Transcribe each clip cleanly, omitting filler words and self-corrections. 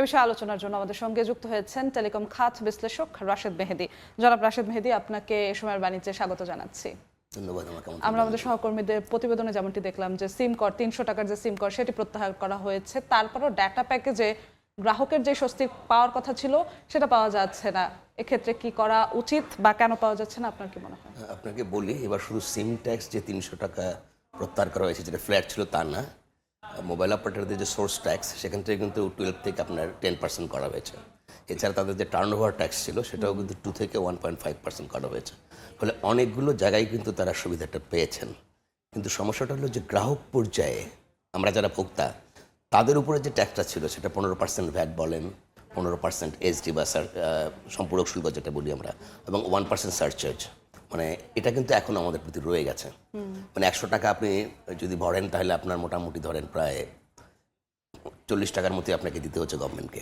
বিষয়ে আলোচনার জন্য আমাদের সঙ্গে যুক্ত হয়েছেন টেলিকম খাত বিশ্লেষক রাশেদ মেহেদী। জনাব রাশেদ মেহেদী, আপনাকে এ সময়ের বাণিজ্যে স্বাগত জানাচ্ছি। ধন্যবাদ। আমরা আমাদের সহকর্মীদের প্রতিবেদনে যেমনটি দেখলাম যে সিম কর ৩০০ টাকার যে সিম কর সেটি প্রত্যাহার করা হয়েছে, তারপরও ডাটা প্যাকেজে গ্রাহকের যে স্বস্তি পাওয়ার কথা ছিল সেটা পাওয়া যাচ্ছে না। এক্ষেত্রে কি করা উচিত বা কেন পাওয়া যাচ্ছে না, আপনার কি মনে হয়? আপনাকে বলি, এবার শুধু সিম ট্যাক্স যে ৩০০ টাকা প্রত্যাহার করা হয়েছে, যেটা ফ্ল্যাট ছিল তা না। মোবাইল অপারেটরদের যে সোর্স ট্যাক্স সেখান থেকে কিন্তু 12 থেকে আপনার 10% করা হয়েছে। এছাড়া তাদের যে টার্ন ওভার ট্যাক্স ছিল সেটাও কিন্তু 2 থেকে 1.5% করা হয়েছে। ফলে অনেকগুলো জায়গায় কিন্তু তারা সুবিধাটা পেয়েছেন। কিন্তু সমস্যাটা হলো যে গ্রাহক পর্যায়ে আমরা যারা ভোক্তা তাদের উপরে যে ট্যাক্সটা ছিল সেটা 15% ভ্যাট বলেন, 15% এসডি বা সম্পূরক শুল্ক যেটা বলি আমরা, এবং 1% সারচার্জ, মানে এটা কিন্তু এখন আমাদের প্রতি রয়ে গেছে। মানে 100 টাকা আপনি যদি ভরেন তাহলে আপনার মোটামুটি ধরেন প্রায় 40 টাকার মতো আপনাকে দিতে হচ্ছে গভর্নমেন্টকে।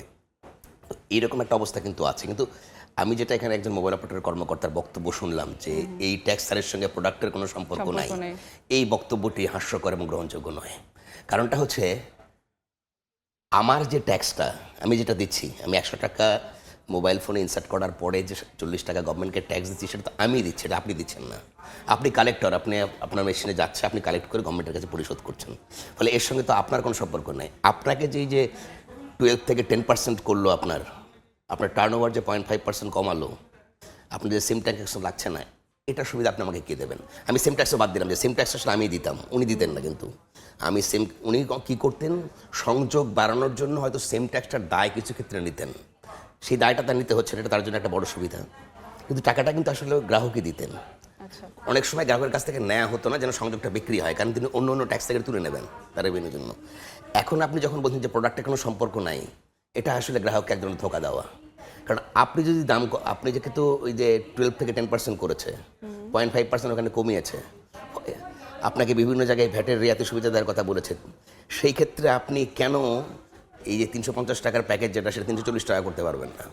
তো এইরকম একটা অবস্থা কিন্তু আছে। কিন্তু আমি যেটা এখানে একজন মোবাইল অপারেটর কর্মকর্তার বক্তব্য শুনলাম যে এই ট্যাক্স ছাড়ের সঙ্গে প্রোডাক্টের কোনো সম্পর্ক নাই, এই বক্তব্যটি হাস্যকর এবং গ্রহণযোগ্য নয়। কারণটা হচ্ছে আমার যে ট্যাক্সটা আমি যেটা দিচ্ছি, আমি 100 টাকা মোবাইল ফোনে ইনসার্ট করার পরে যে 40 টাকা গভর্নমেন্টকে ট্যাক্স দিচ্ছি সেটা তো আমি দিচ্ছি, এটা আপনি দিচ্ছেন না। আপনি কালেক্টর, আপনি আপনার মেশিনে যাচ্ছে, আপনি কালেক্ট করে গভর্নমেন্টের কাছে পরিশোধ করছেন। ফলে এর সঙ্গে তো আপনার কোনো সম্পর্ক নেই। আপনাকে যে 12 থেকে 10% করলো, আপনার টার্ন ওভার যে 0.5% কমালো, আপনি যে সিম ট্যাক্স লাগছে না, এটার সুবিধা আপনি আমাকে কে দেবেন? আমি সিম ট্যাক্সও বাদ দিলাম, যে সিম ট্যাক্স আসলে আমি দিতাম, উনি দিতেন না। কিন্তু উনি কী করতেন, সংযোগ বাড়ানোর জন্য হয়তো সিম ট্যাক্সটার দায় কিছু ক্ষেত্রে নিতেন। সেই দায়টা তার নিতে হচ্ছে, এটা তার জন্য একটা বড় সুবিধা। কিন্তু টাকাটা কিন্তু আসলে গ্রাহকই দিতেন। অনেক সময় গ্রাহকের কাছ থেকে নেওয়া হতো না যেন সংযোগটা বিক্রি হয়, কারণ তিনি অন্য অন্য ট্যাক্স থেকে তুলে নেবেন তার রেভিনিউর জন্য। এখন আপনি যখন বলছেন যে প্রোডাক্টের কোনো সম্পর্ক নাই, এটা আসলে গ্রাহককে এক ধরনের ধোঁকা দেওয়া। কারণ আপনি যদি আপনি যে কিন্তু ওই যে 12 থেকে 10% করেছে, 0.5% ওখানে কমিয়েছে, আপনাকে বিভিন্ন জায়গায় ভ্যাটের রিয়াতি সুবিধা দেওয়ার কথা বলেছে। সেই ক্ষেত্রে আপনি কেন এই যে 350 টাকার প্যাকেজ যেটা সেটা 340 টাকা করতে পারবেন না?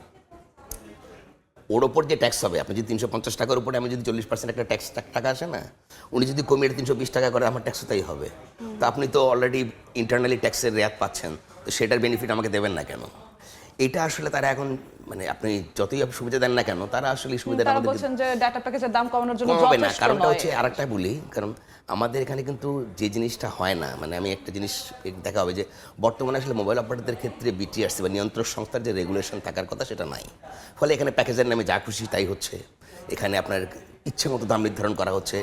ওর ওপর যে ট্যাক্স হবে, আপনি যদি 350 টাকার উপরে আমি যদি 40% একটা ট্যাক্স টাকা আসে না, উনি যদি কমিয়ে 320 টাকা করে, আমার ট্যাক্সও তাই হবে। তো আপনি তো অলরেডি ইন্টারনালি ট্যাক্সের রেয়াত পাচ্ছেন, তো সেটার বেনিফিট আমাকে দেবেন না কেন? এটা আসলে তারা এখন, মানে আপনি যতই সুবিধা দেন না কেন, তারা আসলে সুবিধাটা আমাদের বলছেন যে ডাটা প্যাকেজের দাম কমানোর জন্য কমাবে না। যথেষ্ট কারণটা নয়। হচ্ছে আরেকটা বলি, কারণ আমাদের এখানে কিন্তু যে জিনিসটা হয় না, মানে আমি একটা জিনিস দেখা হবে যে বর্তমানে আসলে মোবাইল অপারেটরদের ক্ষেত্রে বিটিআরসি বা নিয়ন্ত্রক সংস্থার যে রেগুলেশন থাকার কথা সেটা নাই। ফলে এখানে প্যাকেজের নামে যা খুশি তাই হচ্ছে। এখানে আপনার ইচ্ছে মতো দাম নির্ধারণ করা হচ্ছে,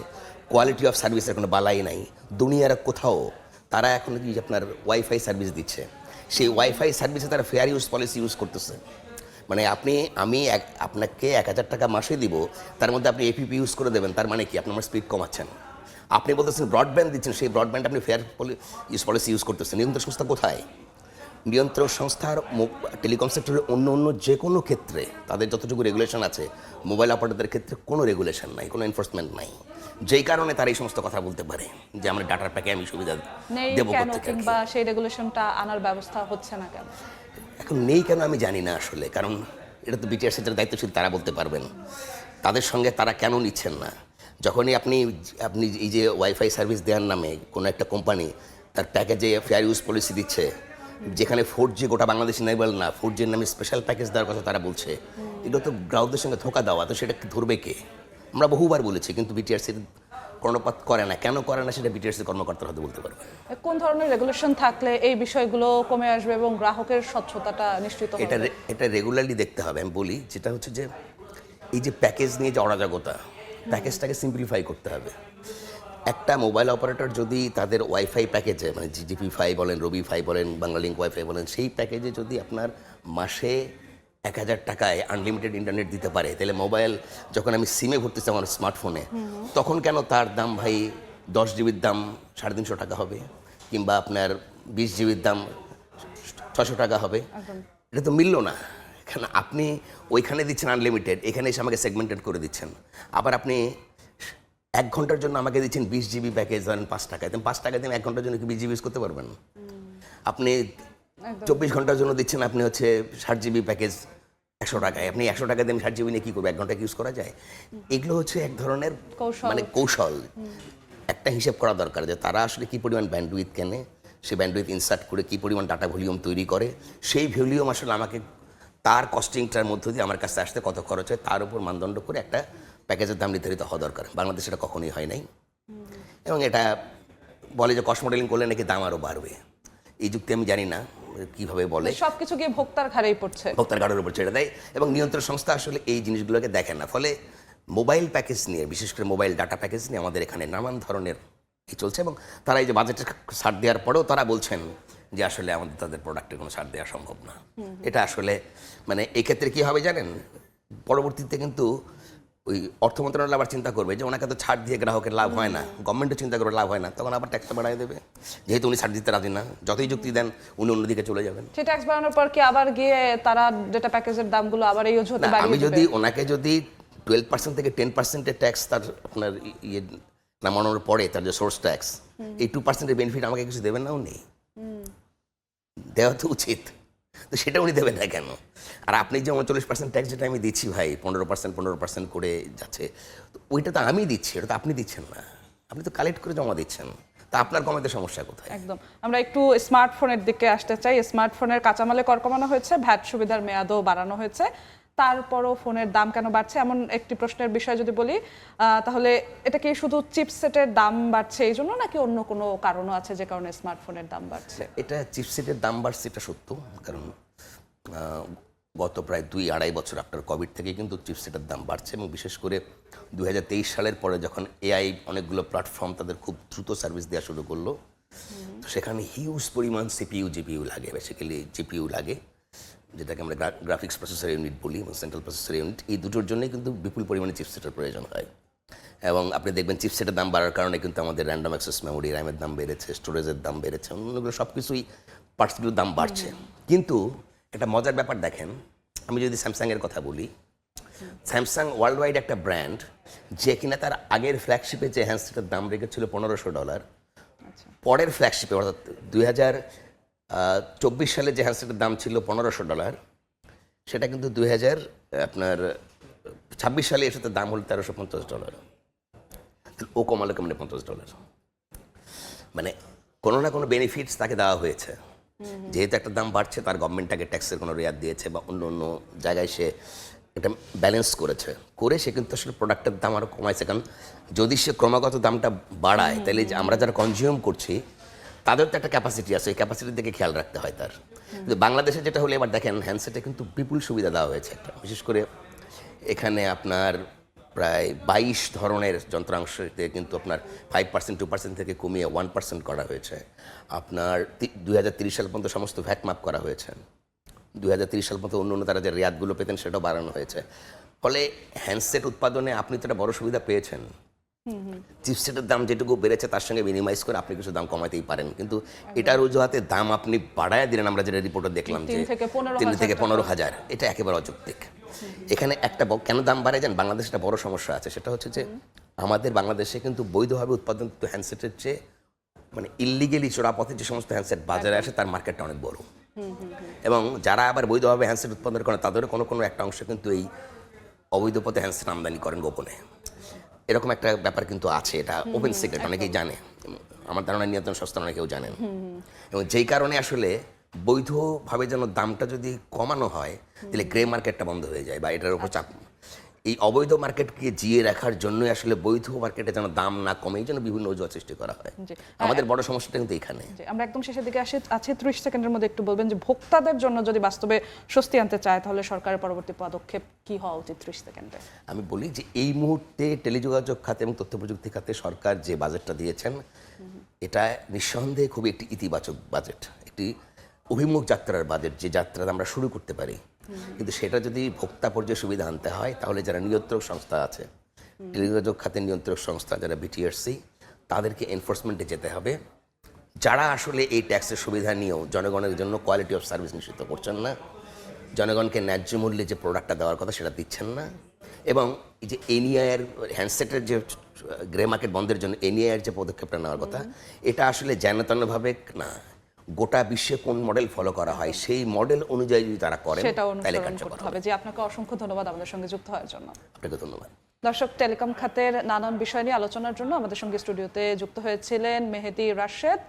কোয়ালিটি অফ সার্ভিসের কোনো বালাই নাই। দুনিয়ার কোথাও তারা এখন কি আপনার ওয়াইফাই সার্ভিস দিচ্ছে, সেই ওয়াইফাই সার্ভিসে তারা ফেয়ার ইউজ পলিসি ইউজ করতেছে। মানে আমি আপনাকে 1000 টাকা মাসে দিব, তার মধ্যে আপনি এপিপি ইউজ করে দেবেন, তার মানে কি আপনি আমার স্পিড কমাচ্ছেন। আপনি বলতেছেন ব্রডব্যান্ড দিচ্ছেন, সেই ব্রডব্যান্ড আপনি ফেয়ার পলিসি ইউজ করতেছেন। নিয়ন্ত্রক সংস্থা কোথায়? নিয়ন্ত্রক সংস্থার টেলিকম সেক্টরের অন্য যে কোনো ক্ষেত্রে তাদের যতটুকু রেগুলেশন আছে, মোবাইল অপারেটরদের ক্ষেত্রে কোনো রেগুলেশন নাই, কোনো এনফোর্সমেন্ট নাই। যেই কারণে তারা এই সমস্ত কথা বলতে পারে যে আমরা ডাটার প্যাকে আমি সুবিধা দেবো করতে, কিংবা সেই রেগুলেশনটা আনার ব্যবস্থা হচ্ছে না কেন? এখন নেই কেন আমি জানি না আসলে, কারণ এটা তো বিটিআরসি যারা দায়িত্বশীল তারা বলতে পারবেন। তাদের সঙ্গে তারা কেন নিচ্ছেন না? যখনই আপনি এই যে ওয়াইফাই সার্ভিস দেওয়ার নামে কোনো একটা কোম্পানি তার প্যাকেজে ফেয়ার ইউজ পলিসি দিচ্ছে, যেখানে 4G গোটা বাংলাদেশ নেবেল না, 4Gর নামে স্পেশাল প্যাকেজ দেওয়ার কথা তারা বলছে, এগুলো তো গ্রাহকদের সঙ্গে ধোঁকা দেওয়া। তো সেটা ধরবে কে? আমরা বহুবার বলেছি, কিন্তু বিটিআরসির কর্ণপাত করে না। কেন করে না সেটা বিটিআরসি কর্মকর্তারা হয়তো বলতে পারবে। কোন ধরনের রেগুলেশন থাকলে এই বিষয়গুলো কমে আসবে এবং গ্রাহকের স্বচ্ছতাটা নিশ্চিত হবে? এটা রেগুলারলি দেখতে হবে। আমি বলি যেটা হচ্ছে যে এই যে প্যাকেজ নিয়ে যে অরাজকতা, প্যাকেজটাকে সিম্পলিফাই করতে হবে। একটা মোবাইল অপারেটর যদি তাদের ওয়াইফাই প্যাকেজে, মানে জিজিপি5 বলেন, রবি5 বলেন, বাংলালিংক ওয়াইফাই বলেন, সেই প্যাকেজে যদি আপনার মাসে 1000 টাকায় আনলিমিটেড ইন্টারনেট দিতে পারে, তাহলে মোবাইল যখন আমি সিমে ভর্তিছি আমার স্মার্টফোনে, তখন কেন তার দাম ভাই 10 জিবির দাম 350 টাকা হবে, কিংবা আপনার 20 জিবির দাম 600 টাকা হবে? এটা তো মিলল না। কারণ আপনি ওইখানে দিচ্ছেন আনলিমিটেড, এখানে এসে আমাকে সেগমেন্টেড করে দিচ্ছেন। আবার আপনি 1 ঘন্টার জন্য আমাকে দিচ্ছেন 20 জিবি প্যাকেজ, ধরেন 5 টাকায়। 5 টাকা দিয়ে 1 ঘন্টার জন্য কি 20 জিবি ইউজ করতে পারবেন? আপনি 24 ঘন্টার জন্য দিচ্ছেন আপনি হচ্ছে 60 জিবি প্যাকেজ 100 টাকায়। আপনি 100 টাকা দিয়ে 60 জিবি নিয়ে কী করবো? 1 ঘন্টা ইউজ করা যায়? এগুলো হচ্ছে এক ধরনের মানে কৌশল। একটা হিসেব করা দরকার যে তারা আসলে কী পরিমাণ ব্যান্ডউইথ কেনে, সে ব্যান্ডউইথ ইনসার্ট করে কী পরিমাণ ডাটা ভলিউম তৈরি করে, সেই ভলিউম আসলে আমাকে তার কস্টিংটার মধ্য দিয়ে আমার কাছে আসতে কত খরচ হয় তার উপর মানদণ্ড করে একটা প্যাকেজের দাম নির্ধারিত হওয়া দরকার। বাংলাদেশে এটা কখনোই হয় নাই, এবং এটা বলে যে কস্ট মডেলিং করলে নাকি দাম আরও বাড়বে। এই যুক্তি আমি জানি না কীভাবে বলে, সবকিছু গিয়ে ভোক্তার ঘাড়েই পড়ছে, ভোক্তার গাড়ির উপর ছেড়ে দেয়, এবং নিয়ন্ত্রণ সংস্থা আসলে এই জিনিসগুলোকে দেখে না। ফলে মোবাইল প্যাকেজ নিয়ে, বিশেষ করে মোবাইল ডাটা প্যাকেজ নিয়ে আমাদের এখানে নানান ধরনের চলছে, এবং তারা এই যে বাজেটের ছাড় দেওয়ার পরেও তারা বলছেন যে আসলে আমাদের তাদের প্রোডাক্টের কোনো ছাড় দেওয়া সম্ভব না। এটা আসলে মানে এক্ষেত্রে কী হবে জানেন, পরবর্তীতে কিন্তু ওই অর্থ মন্ত্রণালয় আবার চিন্তা করবে যে ওনাকে তো ছাড় দিয়ে গ্রাহকের লাভ হয় না, গভর্নমেন্টও চিন্তা করবে লাভ হয় না, তখন আবার ট্যাক্সটা বাড়াই দেবে, যেহেতু উনি ছাড় দিতে রাজি না, যতই যুক্তি দেন উনি অন্যদিকে চলে যাবেন। সেই ট্যাক্স বাড়ানোর পর কি আবার গিয়ে তারা ডেটা প্যাকেজের দামগুলো আবার এই অজুহাতে না, বাড়িয়ে আমি দিবে? যদি ওনাকে যদি 12% থেকে 10% ট্যাক্স তার আপনার ইয়ে নামানোর পরে তার যে সোর্স ট্যাক্স, এই 2% বেনিফিট আমাকে কিছু দেবেন না উনি? দেওয়া তো উচিত, তো সেটা উনি দেবেন না কেন? আর আপনি যে 39% ট্যাক্স যেটা আমি দিচ্ছি ভাই, 15% করে যাচ্ছে, তো ওইটা তো আমি দিচ্ছি, এটা তো আপনি দিচ্ছেন না, আপনি তো কালেক্ট করে জমা দিচ্ছেন, তা আপনার কমাতে সমস্যা কোথায়? একদম। আমরা একটু স্মার্টফোনের দিকে আসতে চাই। স্মার্টফোনের কাঁচামালে কর কমানো হয়েছে, ভ্যাট সুবিধার মেয়াদও বাড়ানো হয়েছে, তারপরও ফোনের দাম কেন বাড়ছে এমন একটি প্রশ্নের বিষয় যদি বলি, তাহলে এটা কি শুধু চিপসেটের দাম বাড়ছে এই জন্য, নাকি অন্য কোনো কারণও আছে যে কারণে স্মার্টফোনের দাম বাড়ছে? এটা চিপসেটের দাম বাড়ছে, এটা সত্য, কারণ গত প্রায় 2-2.5 বছর আফটার কোভিড থেকে কিন্তু চিপসেটের দাম বাড়ছে, এবং বিশেষ করে 2023 সালের পরে যখন এআই অনেকগুলো প্ল্যাটফর্ম তাদের খুব দ্রুত সার্ভিস দেওয়া শুরু করলো, তো সেখানে হিউজ পরিমাণ সিপিইউ জিপিইউ লাগে, বেসিক্যালি জিপিইউ লাগে, যেটাকে আমরা গ্রাফিক্স প্রসেসর ইউনিট বলি, এবং সেন্ট্রাল প্রসেসর ইউনিট, এই দুটোর জন্যই কিন্তু বিপুল পরিমাণে চিপসেটের প্রয়োজন হয়। এবং আপনি দেখবেন চিপসেটের দাম বাড়ার কারণে কিন্তু আমাদের র্যান্ডম অ্যাক্সেস মেমোরি, র্যামের দাম বেড়েছে, স্টোরেজের দাম বেড়েছে, অন্যগুলো সব কিছুই পার্টসগুলোর দাম বাড়ছে। কিন্তু একটা মজার ব্যাপার দেখেন, আমি যদি স্যামসাংয়ের কথা বলি, স্যামসাং ওয়ার্ল্ড ওয়াইড একটা ব্র্যান্ড, যে কিনা তার আগের ফ্ল্যাগশিপে যে হ্যান্ডসেটের দাম রেখেছিল $1500, পরের ফ্ল্যাগশিপে অর্থাৎ 2024 সালে যে হ্যান্ডসেটের দাম ছিল $1500, সেটা কিন্তু 2026 সালে এর সাথে দাম হলো $1350। ও কমালো কেমন $50? মানে কোনো না কোনো বেনিফিটস তাকে দেওয়া হয়েছে, যেহেতু একটা দাম বাড়ছে, তার গভর্নমেন্ট তাকে ট্যাক্সের কোনো রেয়াত দিয়েছে, বা অন্য অন্য জায়গায় সে এটা ব্যালেন্স করেছে, করে সে কিন্তু আসলে প্রোডাক্টের দাম আরও কমাইছে। কারণ যদি সে ক্রমাগত দামটা বাড়ায়, তাহলে আমরা যারা কনজিউম করছি তাদের তো একটা ক্যাপাসিটি আছে, এই ক্যাপাসিটির দিকে খেয়াল রাখতে হয় তার। কিন্তু বাংলাদেশে যেটা হলো, এবার দেখেন হ্যান্ডসেটে কিন্তু বিপুল সুবিধা দেওয়া হয়েছে একটা, বিশেষ করে এখানে আপনার প্রায় 22 ধরনের যন্ত্রাংশতে কিন্তু আপনার 5% 2% থেকে কমিয়ে 1% করা হয়েছে। আপনার 2030 সাল পর্যন্ত সমস্ত ভ্যাট মাফ করা হয়েছে, 2030 সাল পর্যন্ত অন্য তারা যে রেয়াতগুলো পেতেন সেটাও বাড়ানো হয়েছে। ফলে হ্যান্ডসেট উৎপাদনে আপনি তো একটা বড় সুবিধা পেয়েছেন। চিপসেটের দাম যেটুকু বেড়েছে তার সঙ্গে মিনিমাইজ করে আপনি কিছু দাম কমাতেই পারেন, কিন্তু এটার অজুহাতে দাম আপনি বাড়ায় দিলেন, আমরা যেটা রিপোর্টে দেখলাম যে 3 থেকে 15,000, এটা একেবারে অযৌক্তিক। এখানে একটা কেন দাম বাড়ে যান, বাংলাদেশে একটা বড় সমস্যা আছে, সেটা হচ্ছে যে আমাদের বাংলাদেশে কিন্তু বৈধভাবে উৎপাদিত হ্যান্ডসেটের চেয়ে মানে ইল্লিগেলি চোরাপথে যে সমস্ত হ্যান্ডসেট বাজারে আসে তার মার্কেটটা অনেক বড়, এবং যারা আবার বৈধভাবে হ্যান্ডসেট উৎপাদন করেন তাদেরও কোনো কোনো একটা অংশ কিন্তু এই অবৈধ পথে হ্যান্ডসেট আমদানি করেন গোপনে। এরকম একটা ব্যাপার কিন্তু আছে, এটা ওপেন সিক্রেট, অনেকেই জানে, আমার ধারণা নিয়ন্ত্রণ সংস্থা অনেকেও জানেন। এবং যেই কারণে আসলে বৈধভাবে যেন দামটা যদি কমানো হয়, তাহলে গ্রে মার্কেটটা বন্ধ হয়ে যায়, বা এটার উপর চাপ, এই অবৈধ মার্কেটকে জিয়ে রাখার জন্যই আসলে বৈধ মার্কেটে যেন দাম না কমে, এই জন্য বিভিন্ন অজুহাত সৃষ্টি করা হয়। আমাদের বড় সমস্যাটা কিন্তু এখানে। আমরা একদম শেষের দিকে আছি, 30 সেকেন্ডের মধ্যে একটু বলবেন যে ভোক্তাদের জন্য যদি বাস্তবে স্বস্তি আনতে চায় তাহলে সরকারের পরবর্তী পদক্ষেপ কি হওয়া উচিত 30 সেকেন্ডে? আমি বলি যে এই মুহূর্তে টেলিযোগাযোগ খাতে এবং তথ্য প্রযুক্তি খাতে সরকার যে বাজেটটা দিয়েছেন, এটা নিঃসন্দেহে খুবই একটি ইতিবাচক বাজেট, একটি অভিমুখ যাত্রার বাজেট, যে যাত্রাটা আমরা শুরু করতে পারি। কিন্তু সেটা যদি ভোক্তা পর্যায়ে সুবিধা আনতে হয়, তাহলে যারা নিয়ন্ত্রক সংস্থা আছে, টেলিযোগাযোগ খাতের নিয়ন্ত্রক সংস্থা যারা বিটিআরসি, তাদেরকে এনফোর্সমেন্টে যেতে হবে, যারা আসলে এই ট্যাক্সের সুবিধা নিয়েও জনগণের জন্য কোয়ালিটি অফ সার্ভিস নিশ্চিত করছেন না, জনগণকে ন্যায্য মূল্যে যে প্রোডাক্টটা দেওয়ার কথা সেটা দিচ্ছেন না, এবং এই যে এনইআইয়ের হ্যান্ডসেটের যে গ্রে মার্কেট বন্ধের জন্য এনইআইয়ের যে পদক্ষেপটা নেওয়ার কথা, এটা আসলে যেনতেনভাবে না, গোটা বিশ্বে কোন মডেল ফলো করা হয় সেই মডেল অনুযায়ী যদি তারা করেন তাহলে কার্যকর হবে। জি, আপনাকে অসংখ্য ধন্যবাদ আমাদের সঙ্গে যুক্ত হওয়ার জন্য। আপনাকে ধন্যবাদ। দর্শক, টেলিকম খাতের নানান বিষয় নিয়ে আলোচনার জন্য আমাদের সঙ্গে স্টুডিওতে যুক্ত হয়েছিলেন মেহেদী রাশেদ।